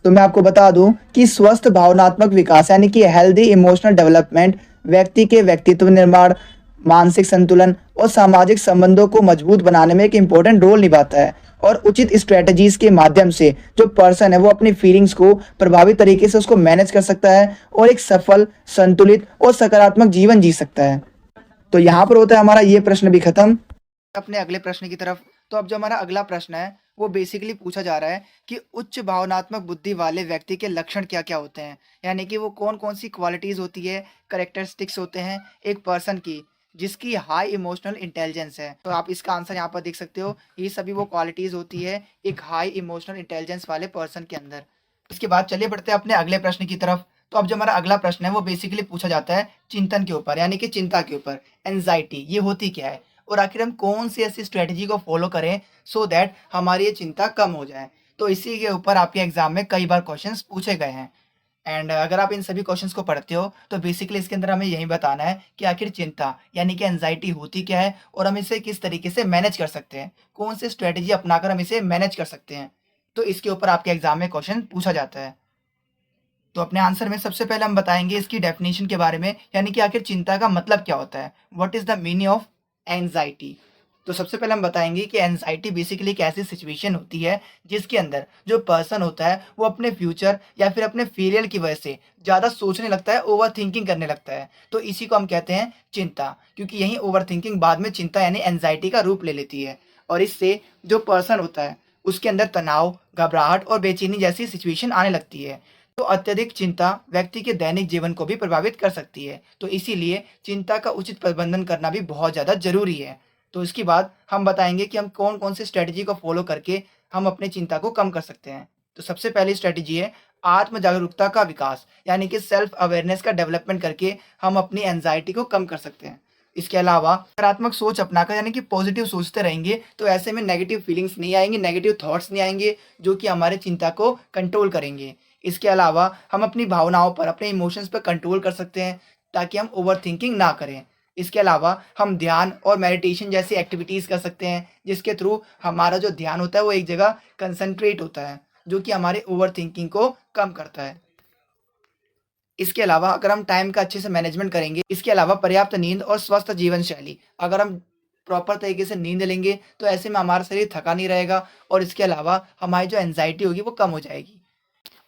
तो मैं आपको बता दूं कि स्वस्थ भावनात्मक विकास यानी कि हेल्दी इमोशनल डेवलपमेंट व्यक्ति के व्यक्तित्व निर्माण, मानसिक संतुलन और सामाजिक संबंधों को मजबूत बनाने में एक इम्पोर्टेंट रोल निभाता है। और उचित स्ट्रेटजीज के माध्यम से जो पर्सन है वो अपनी फीलिंग्स को प्रभावी तरीके से उसको मैनेज कर सकता है और एक सफल, संतुलित और सकारात्मक जीवन जी सकता है। तो यहाँ पर होता है हमारा ये प्रश्न भी खत्म। अपने अगले प्रश्न की तरफ। तो अब जो हमारा अगला प्रश्न है वो बेसिकली पूछा जा रहा है कि उच्च भावनात्मक बुद्धि वाले व्यक्ति के लक्षण क्या क्या होते हैं, यानी कि वो कौन कौन सी क्वालिटीज़ होती है, करेक्टरिस्टिक्स होते हैं एक पर्सन की जिसकी हाई इमोशनल इंटेलिजेंस है। तो आप इसका आंसर यहाँ पर देख सकते हो, ये सभी वो क्वालिटीज़ होती है एक हाई इमोशनल इंटेलिजेंस वाले पर्सन के अंदर। इसके बाद चलिए बढ़ते हैं अपने अगले प्रश्न की तरफ। तो अब जो हमारा अगला प्रश्न है वो बेसिकली पूछा जाता है चिंतन के ऊपर, यानी कि चिंता के ऊपर, एंजाइटी ये होती क्या है और आखिर हम कौन सी ऐसी स्ट्रेटजी को फॉलो करें सो दैट हमारी ये चिंता कम हो जाए। तो इसी के ऊपर आपके एग्जाम में कई बार क्वेश्चंस पूछे गए हैं। एंड अगर आप इन सभी क्वेश्चंस को पढ़ते हो तो बेसिकली इसके अंदर हमें यही बताना है कि आखिर चिंता यानी कि एंजाइटी होती क्या है और हम इसे किस तरीके से मैनेज कर सकते हैं, कौन सी स्ट्रेटजी अपनाकर हम इसे मैनेज कर सकते हैं। तो इसके ऊपर आपके एग्जाम में क्वेश्चन पूछा जाता है। तो अपने आंसर में सबसे पहले हम बताएंगे इसकी डेफिनेशन के बारे में, यानी कि आखिर चिंता का मतलब क्या होता है, what is the meaning of anxiety. तो सबसे पहले हम बताएंगे कि एंजाइटी बेसिकली एक ऐसी सिचुएशन होती है जिसके अंदर जो पर्सन होता है वो अपने फ्यूचर या फिर अपने फेलियर की वजह से ज़्यादा सोचने लगता है, ओवर थिंकिंग करने लगता है। तो इसी को हम कहते हैं चिंता, क्योंकि यही ओवर थिंकिंग बाद में चिंता यानी एंजाइटी का रूप ले लेती है। और इससे जो पर्सन होता है उसके अंदर तनाव, घबराहट और बेचैनी जैसी सिचुएशन आने लगती है। तो अत्यधिक चिंता व्यक्ति के दैनिक जीवन को भी प्रभावित कर सकती है। तो इसीलिए चिंता का उचित प्रबंधन करना भी बहुत ज़्यादा ज़रूरी है। तो इसके बाद हम बताएंगे कि हम कौन कौन सी स्ट्रेटजी को फॉलो करके हम अपनी चिंता को कम कर सकते हैं। तो सबसे पहली स्ट्रेटजी है आत्म जागरूकता का विकास, यानी कि सेल्फ अवेयरनेस का डेवलपमेंट करके हम अपनी एंजाइटी को कम कर सकते हैं। इसके अलावा सकारात्मक सोच अपनाकर, यानी कि पॉजिटिव सोचते रहेंगे तो ऐसे में नेगेटिव फीलिंग्स नहीं आएंगे, नेगेटिव थॉट्स नहीं आएंगे जो कि हमारे चिंता को कंट्रोल करेंगे। इसके अलावा हम अपनी भावनाओं पर, अपने इमोशंस पर कंट्रोल कर सकते हैं ताकि हम ओवर थिंकिंग ना करें। इसके अलावा हम ध्यान और मेडिटेशन जैसी एक्टिविटीज़ कर सकते हैं जिसके थ्रू हमारा जो ध्यान होता है वो एक जगह कंसंट्रेट होता है, जो कि हमारे ओवर थिंकिंग को कम करता है। इसके अलावा अगर हम टाइम का अच्छे से मैनेजमेंट करेंगे, इसके अलावा पर्याप्त नींद और स्वस्थ जीवन शैली, अगर हम प्रॉपर तरीके से नींद लेंगे तो ऐसे में हमारा शरीर थका नहीं रहेगा और इसके अलावा हमारी जो एंजाइटी होगी वो कम हो जाएगी।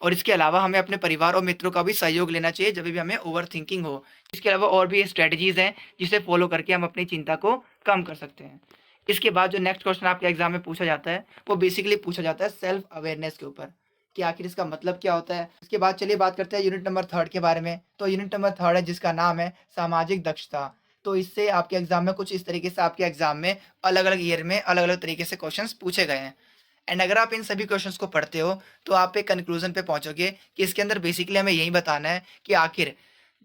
और इसके अलावा हमें अपने परिवार और मित्रों का भी सहयोग लेना चाहिए जब भी हमें ओवर थिंकिंग हो। इसके अलावा और भी स्ट्रेटजीज़ हैं जिसे फॉलो करके हम अपनी चिंता को कम कर सकते हैं। इसके बाद जो नेक्स्ट क्वेश्चन आपके एग्जाम में पूछा जाता है वो बेसिकली पूछा जाता है सेल्फ अवेयरनेस के ऊपर कि आखिर इसका मतलब क्या होता है। इसके बाद चलिए बात करते हैं यूनिट नंबर 3 के बारे में। तो यूनिट नंबर 3 है जिसका नाम है सामाजिक दक्षता। तो इससे आपके एग्जाम में कुछ इस तरीके से आपके एग्जाम में अलग अलग ईयर में अलग अलग तरीके से क्वेश्चंस पूछे गए हैं। एंड अगर आप इन सभी क्वेश्चंस को पढ़ते हो तो आप एक कंक्लूजन पे पहुंचोगे कि इसके अंदर बेसिकली हमें यही बताना है कि आखिर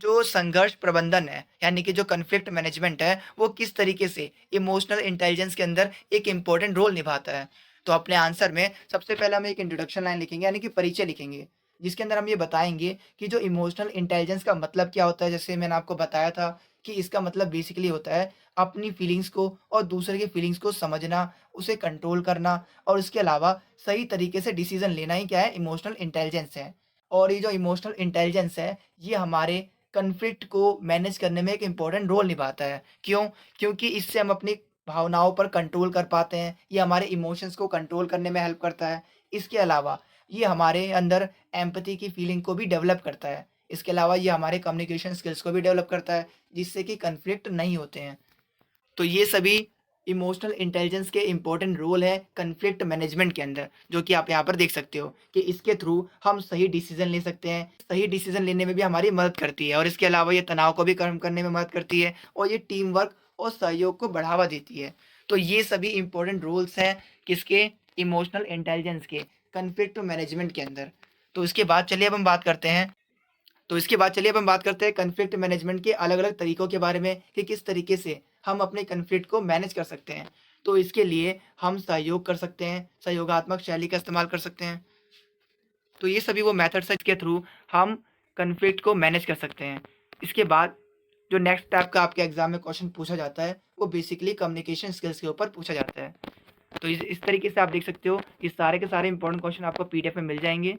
जो संघर्ष प्रबंधन है, यानी कि जो कन्फ्लिक्ट मैनेजमेंट है, वो किस तरीके से इमोशनल इंटेलिजेंस के अंदर एक इम्पोर्टेंट रोल निभाता है। तो अपने आंसर में सबसे पहले हम एक इंट्रोडक्शन लाइन लिखेंगे यानी कि परिचय लिखेंगे, जिसके अंदर हम ये बताएँगे कि जो इमोशनल इंटेलिजेंस का मतलब क्या होता है। जैसे मैंने आपको बताया था कि इसका मतलब बेसिकली होता है अपनी फीलिंग्स को और दूसरे की फीलिंग्स को समझना, उसे कंट्रोल करना और इसके अलावा सही तरीके से डिसीज़न लेना ही क्या है, इमोशनल इंटेलिजेंस है। और ये जो इमोशनल इंटेलिजेंस है, ये हमारे कॉन्फ्लिक्ट को मैनेज करने में एक इम्पोर्टेंट रोल निभाता है। क्यों? क्योंकि इससे हम अपनी भावनाओं पर कंट्रोल कर पाते हैं, ये हमारे इमोशंस को कंट्रोल करने में हेल्प करता है। इसके अलावा ये हमारे अंदर एम्पैथी की फीलिंग को भी डेवलप करता है। इसके अलावा ये हमारे कम्युनिकेशन स्किल्स को भी डेवलप करता है, जिससे कि कॉन्फ्लिक्ट नहीं होते हैं। तो ये सभी इमोशनल इंटेलिजेंस के इम्पोर्टेंट रोल है कॉन्फ्लिक्ट मैनेजमेंट के अंदर, जो कि आप यहाँ पर देख सकते हो कि इसके थ्रू हम सही डिसीजन ले सकते हैं। सही डिसीजन लेने में भी हमारी मदद करती है और इसके अलावा ये तनाव को भी कम करने में मदद करती है और ये टीम वर्क और सहयोग को बढ़ावा देती है। तो ये सभी इम्पोर्टेंट रोल्स हैं किसके, इमोशनल इंटेलिजेंस के कॉन्फ्लिक्ट मैनेजमेंट के अंदर। तो इसके बाद चलिए अब हम बात करते हैं कॉन्फ्लिक्ट मैनेजमेंट के अलग-अलग तरीकों के बारे में कि किस तरीके से हम अपने कॉन्फ्लिक्ट को मैनेज कर सकते हैं। तो इसके लिए हम सहयोग कर सकते हैं, सहयोगात्मक शैली का इस्तेमाल कर सकते हैं। तो ये सभी वो मेथड्स हैं जिसके थ्रू हम कॉन्फ्लिक्ट को मैनेज कर सकते हैं। इसके बाद जो नेक्स्ट टाइप का आपके एग्ज़ाम में क्वेश्चन पूछा जाता है, वो बेसिकली कम्युनिकेशन स्किल्स के ऊपर पूछा जाता है। तो इस तरीके से आप देख सकते हो कि सारे के सारे इंपॉर्टेंट क्वेश्चन आपको पीडीएफ में मिल जाएँगे।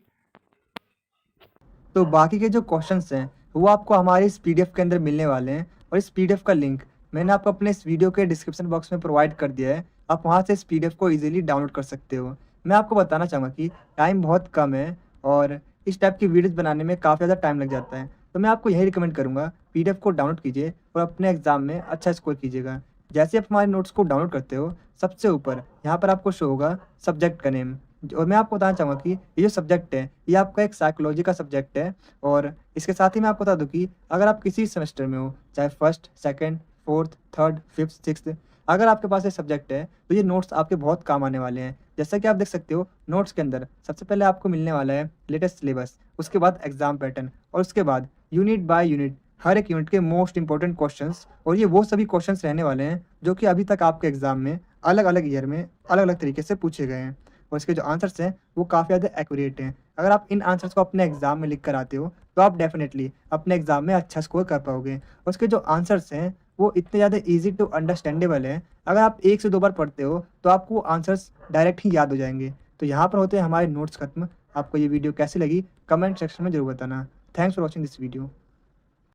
तो बाकी के जो क्वेश्चंस हैं वो आपको हमारे इस पीडीएफ के अंदर मिलने वाले हैं और इस पीडीएफ का लिंक मैंने आपको अपने इस वीडियो के डिस्क्रिप्शन बॉक्स में प्रोवाइड कर दिया है। आप वहां से इस पीडीएफ को इजीली डाउनलोड कर सकते हो। मैं आपको बताना चाहूँगा कि टाइम बहुत कम है और इस टाइप की वीडियोज़ बनाने में काफ़ी ज़्यादा टाइम लग जाता है। तो मैं आपको यही रिकमेंड करूँगा, पीडीएफ को डाउनलोड कीजिए और अपने एग्ज़ाम में अच्छा स्कोर कीजिएगा। जैसे आप हमारे नोट्स को डाउनलोड करते हो, सबसे ऊपर यहाँ पर आपको शो होगा सब्जेक्ट का नेम। और मैं आपको बताना चाहूँगा कि ये जो सब्जेक्ट है, ये आपका एक साइकोलॉजी का सब्जेक्ट है और इसके साथ ही मैं आपको बता दूँ कि अगर आप किसी सेमेस्टर में हो, चाहे first, second, fourth, third, fifth, sixth, अगर आपके पास ये सब्जेक्ट है, तो ये नोट्स आपके बहुत काम आने वाले हैं। जैसा कि आप देख सकते हो, नोट्स के अंदर सबसे पहले आपको मिलने वाला है लेटेस्ट सिलेबस, उसके बाद एग्ज़ाम पैटर्न और उसके बाद यूनिट बाय यूनिट हर एक यूनिट के मोस्ट इंपॉर्टेंट क्वेश्चंस। और ये वो सभी क्वेश्चंस रहने वाले हैं जो कि अभी तक आपके एग्ज़ाम में अलग-अलग ईयर में अलग-अलग तरीके से पूछे गए हैं और इसके जो आंसर्स हैं वो काफ़ी ज़्यादा एक्यूरेट हैं। अगर आप इन आंसर्स को अपने एग्ज़ाम में लिख कर आते हो, तो आप डेफ़िनेटली अपने एग्ज़ाम में अच्छा स्कोर कर पाओगे। और उसके जो आंसर्स हैं वो इतने ज़्यादा ईज़ी टू अंडरस्टैंडेबल हैं, अगर आप 1 से 2 बार पढ़ते हो तो आपको वो आंसर्स डायरेक्ट ही याद हो जाएँगे। तो यहाँ पर होते हैं हमारे नोट्स खत्म। आपको ये वीडियो कैसी लगी कमेंट सेक्शन में ज़रूर बताना। Thanks for watching this video.